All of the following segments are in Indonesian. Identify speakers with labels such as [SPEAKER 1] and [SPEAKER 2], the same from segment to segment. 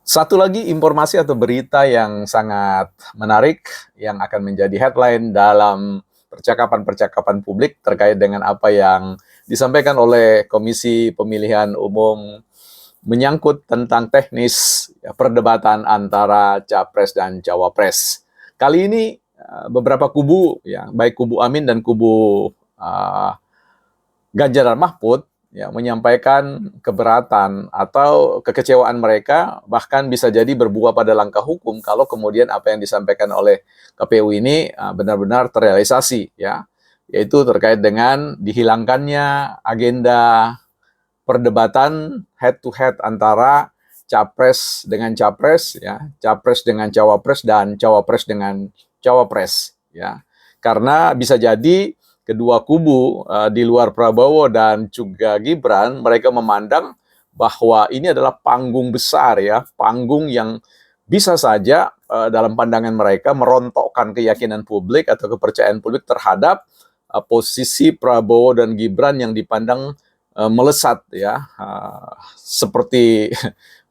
[SPEAKER 1] Satu lagi informasi atau berita yang sangat menarik yang akan menjadi headline dalam percakapan-percakapan publik terkait dengan apa yang disampaikan oleh Komisi Pemilihan Umum menyangkut tentang teknis perdebatan antara Capres dan Cawapres. Kali ini beberapa kubu, ya, baik kubu Amin dan kubu Ganjar dan Mahfud ya, menyampaikan keberatan atau kekecewaan mereka, bahkan bisa jadi berbuah pada langkah hukum kalau kemudian apa yang disampaikan oleh KPU ini benar-benar terrealisasi, ya, yaitu terkait dengan dihilangkannya agenda perdebatan head to head antara capres dengan capres, ya, capres dengan cawapres, dan cawapres dengan cawapres, ya, karena bisa jadi kedua kubu di luar Prabowo dan juga Gibran, mereka memandang bahwa ini adalah panggung besar, ya, panggung yang bisa saja dalam pandangan mereka merontokkan keyakinan publik atau kepercayaan publik terhadap posisi Prabowo dan Gibran yang dipandang melesat, ya, seperti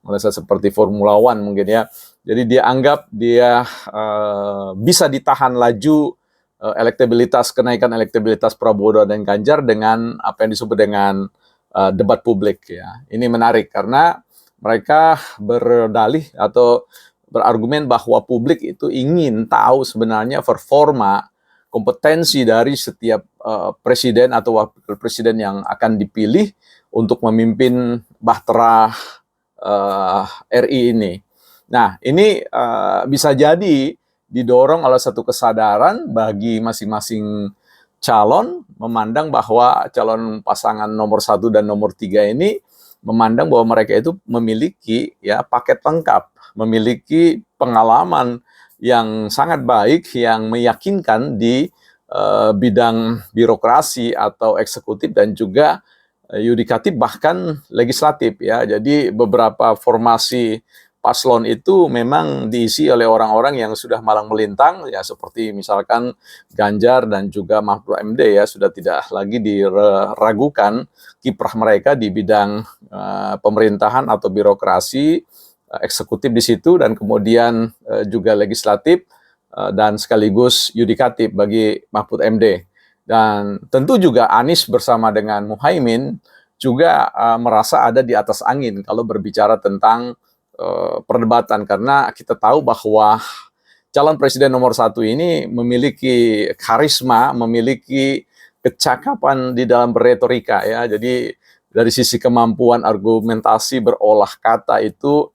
[SPEAKER 1] melesat seperti Formula One mungkin, ya. Jadi dia anggap dia bisa ditahan laju kenaikan elektabilitas Prabowo dan Ganjar dengan apa yang disebut dengan debat publik, ya. Ini menarik karena mereka berdalih atau berargumen bahwa publik itu ingin tahu sebenarnya performa kompetensi dari setiap presiden atau wakil presiden yang akan dipilih untuk memimpin bahtera RI ini. Nah, ini bisa jadi didorong oleh satu kesadaran bagi masing-masing calon memandang bahwa calon pasangan nomor 1 dan nomor 3 ini memandang bahwa mereka itu memiliki, ya, paket lengkap, memiliki pengalaman yang sangat baik yang meyakinkan di bidang birokrasi atau eksekutif dan juga yudikatif bahkan legislatif, ya. Jadi beberapa formasi paslon itu memang diisi oleh orang-orang yang sudah malang melintang, ya, seperti misalkan Ganjar dan juga Mahfud MD, ya, sudah tidak lagi diragukan kiprah mereka di bidang pemerintahan atau birokrasi, eksekutif di situ, dan kemudian juga legislatif dan sekaligus yudikatif bagi Mahfud MD. Dan tentu juga Anies bersama dengan Muhaimin juga merasa ada di atas angin kalau berbicara tentang perdebatan, karena kita tahu bahwa calon presiden nomor 1 ini memiliki karisma, memiliki kecakapan di dalam berretorika, ya. Jadi dari sisi kemampuan argumentasi berolah kata itu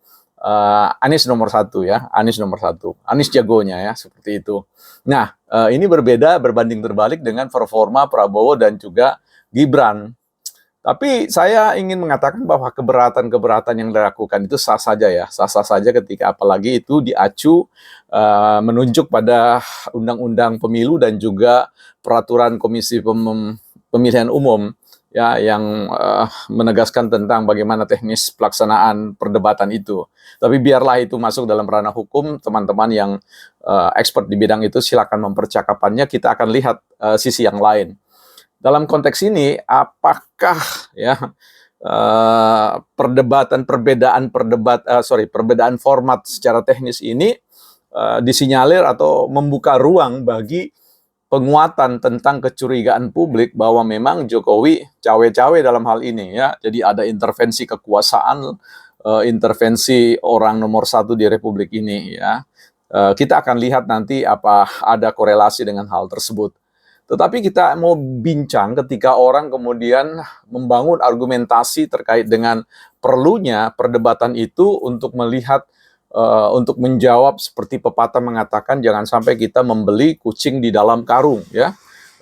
[SPEAKER 1] Anies nomor 1, ya, Anies nomor 1, Anies jagonya, ya, seperti itu. Nah, ini berbeda berbanding terbalik dengan performa Prabowo dan juga Gibran. Tapi saya ingin mengatakan bahwa keberatan-keberatan yang dilakukan itu sah saja, ya, sah-sah saja ketika apalagi itu diacu menunjuk pada Undang-Undang Pemilu dan juga Peraturan Komisi Pemilihan Umum, ya, yang menegaskan tentang bagaimana teknis pelaksanaan perdebatan itu. Tapi biarlah itu masuk dalam ranah hukum, teman-teman yang expert di bidang itu silakan mempercakapannya. Kita akan lihat sisi yang lain. Dalam konteks ini, apakah, ya, perbedaan format secara teknis ini disinyalir atau membuka ruang bagi penguatan tentang kecurigaan publik bahwa memang Jokowi cawe-cawe dalam hal ini, ya. Jadi ada intervensi kekuasaan, intervensi orang nomor 1 di Republik ini, ya. Kita akan lihat nanti apa ada korelasi dengan hal tersebut. Tetapi kita mau bincang ketika orang kemudian membangun argumentasi terkait dengan perlunya perdebatan itu untuk melihat, untuk menjawab seperti pepatah mengatakan, jangan sampai kita membeli kucing di dalam karung, ya.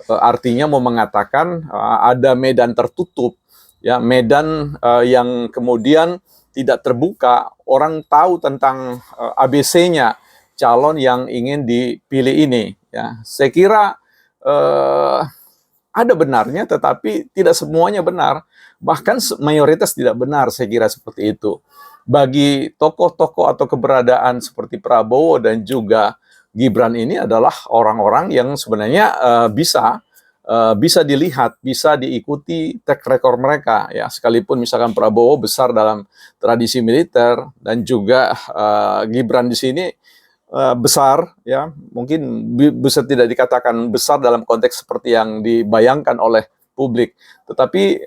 [SPEAKER 1] Artinya mau mengatakan ada medan tertutup, ya, medan yang kemudian tidak terbuka, orang tahu tentang ABC-nya calon yang ingin dipilih ini, ya. Saya kira ada benarnya, tetapi tidak semuanya benar. Bahkan mayoritas tidak benar, saya kira seperti itu. Bagi tokoh-tokoh atau keberadaan seperti Prabowo dan juga Gibran ini adalah orang-orang yang sebenarnya bisa bisa dilihat, bisa diikuti track record mereka ya. Sekalipun misalkan Prabowo besar dalam tradisi militer dan juga Gibran di sini besar ya, mungkin bisa tidak dikatakan besar dalam konteks seperti yang dibayangkan oleh publik, tetapi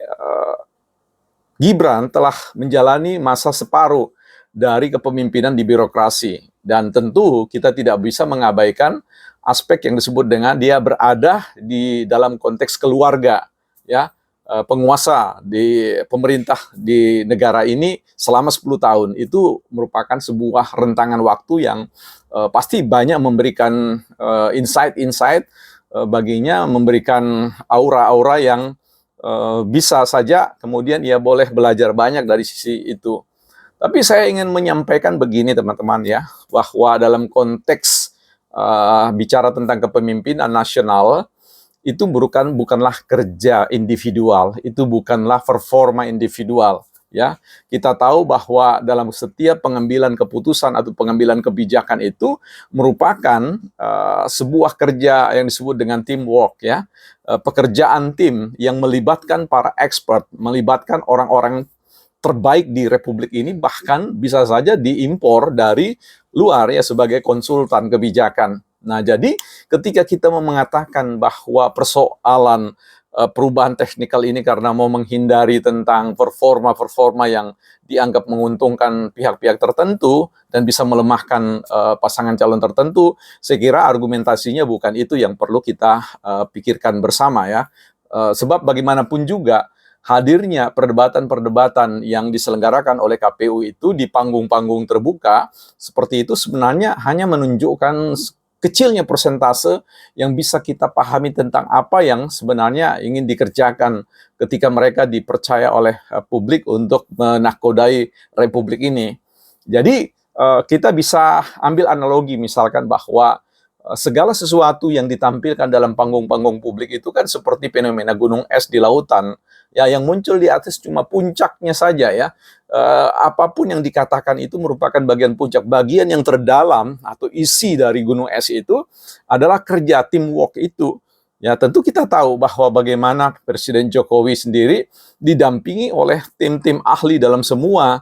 [SPEAKER 1] Gibran telah menjalani masa separuh dari kepemimpinan di birokrasi, dan tentu kita tidak bisa mengabaikan aspek yang disebut dengan dia berada di dalam konteks keluarga ya, penguasa di pemerintah di negara ini selama 10 tahun. Itu merupakan sebuah rentangan waktu yang pasti banyak memberikan insight-insight baginya, memberikan aura-aura yang bisa saja kemudian ia boleh belajar banyak dari sisi itu. Tapi saya ingin menyampaikan begini teman-teman ya, bahwa dalam konteks bicara tentang kepemimpinan nasional, itu bukanlah kerja individual, itu bukanlah performa individual. Ya, kita tahu bahwa dalam setiap pengambilan keputusan atau pengambilan kebijakan itu merupakan sebuah kerja yang disebut dengan teamwork ya, pekerjaan tim yang melibatkan para expert, melibatkan orang-orang terbaik di Republik ini, bahkan bisa saja diimpor dari luar ya sebagai konsultan kebijakan. Nah, jadi ketika kita mau mengatakan bahwa persoalan perubahan teknikal ini karena mau menghindari tentang performa-performa yang dianggap menguntungkan pihak-pihak tertentu dan bisa melemahkan pasangan calon tertentu, saya kira argumentasinya bukan itu yang perlu kita pikirkan bersama ya. Sebab bagaimanapun juga hadirnya perdebatan-perdebatan yang diselenggarakan oleh KPU itu di panggung-panggung terbuka seperti itu sebenarnya hanya menunjukkan kecilnya persentase yang bisa kita pahami tentang apa yang sebenarnya ingin dikerjakan ketika mereka dipercaya oleh publik untuk menakodai Republik ini. Jadi kita bisa ambil analogi misalkan bahwa segala sesuatu yang ditampilkan dalam panggung-panggung publik itu kan seperti fenomena gunung es di lautan. Ya, yang muncul di atas cuma puncaknya saja ya. Apapun yang dikatakan itu merupakan bagian puncak. Bagian yang terdalam atau isi dari gunung es itu adalah kerja teamwork itu. Ya, tentu kita tahu bahwa bagaimana Presiden Jokowi sendiri didampingi oleh tim-tim ahli dalam semua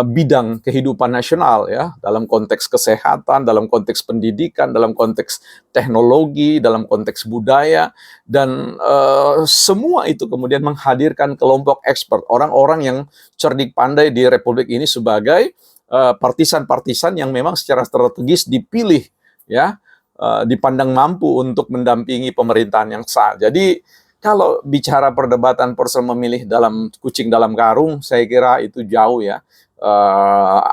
[SPEAKER 1] bidang kehidupan nasional ya, dalam konteks kesehatan, dalam konteks pendidikan, dalam konteks teknologi, dalam konteks budaya, dan semua itu kemudian menghadirkan kelompok expert, orang-orang yang cerdik pandai di Republik ini sebagai partisan-partisan yang memang secara strategis dipilih ya, dipandang mampu untuk mendampingi pemerintahan yang sah. Jadi kalau bicara perdebatan personal memilih dalam kucing dalam karung, saya kira itu jauh ya.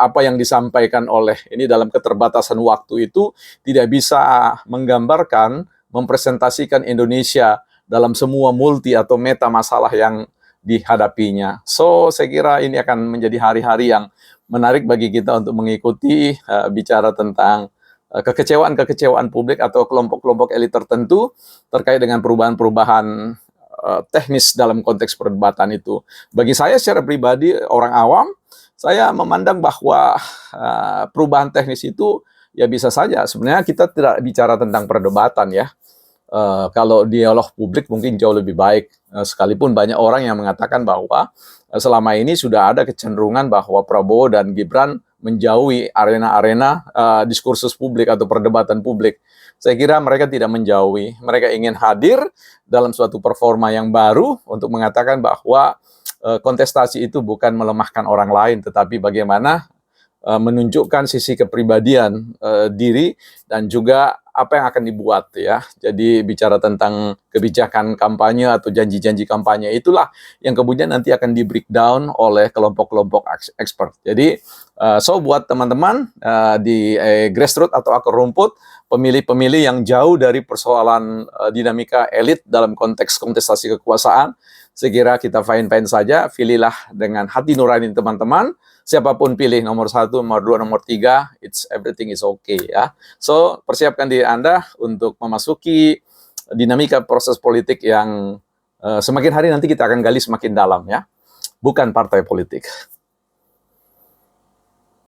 [SPEAKER 1] Apa yang disampaikan oleh ini dalam keterbatasan waktu itu tidak bisa menggambarkan, mempresentasikan Indonesia dalam semua multi atau meta masalah yang dihadapinya. So, saya kira ini akan menjadi hari-hari yang menarik bagi kita untuk mengikuti bicara tentang kekecewaan-kekecewaan publik atau kelompok-kelompok elit tertentu terkait dengan perubahan-perubahan teknis dalam konteks perdebatan itu. Bagi saya secara pribadi, orang awam, saya memandang bahwa perubahan teknis itu ya bisa saja. Sebenarnya kita tidak bicara tentang perdebatan ya. Kalau dialog publik mungkin jauh lebih baik. Sekalipun banyak orang yang mengatakan bahwa selama ini sudah ada kecenderungan bahwa Prabowo dan Gibran menjauhi arena-arena diskursus publik atau perdebatan publik. Saya kira mereka tidak menjauhi. Mereka ingin hadir dalam suatu performa yang baru untuk mengatakan bahwa kontestasi itu bukan melemahkan orang lain, tetapi bagaimana menunjukkan sisi kepribadian diri dan juga apa yang akan dibuat ya. Jadi bicara tentang kebijakan kampanye atau janji-janji kampanye itulah yang kemudian nanti akan di breakdown oleh kelompok-kelompok expert. Jadi so buat teman-teman di grassroots atau akar rumput, pemilih-pemilih yang jauh dari persoalan dinamika elit dalam konteks kontestasi kekuasaan, saya kira kita fine-fine saja, pilihlah dengan hati nurani teman-teman. Siapapun pilih nomor 1, nomor 2, nomor 3, everything is okay ya. So, persiapkan diri Anda untuk memasuki dinamika proses politik yang semakin hari nanti kita akan gali semakin dalam ya. Bukan partai politik.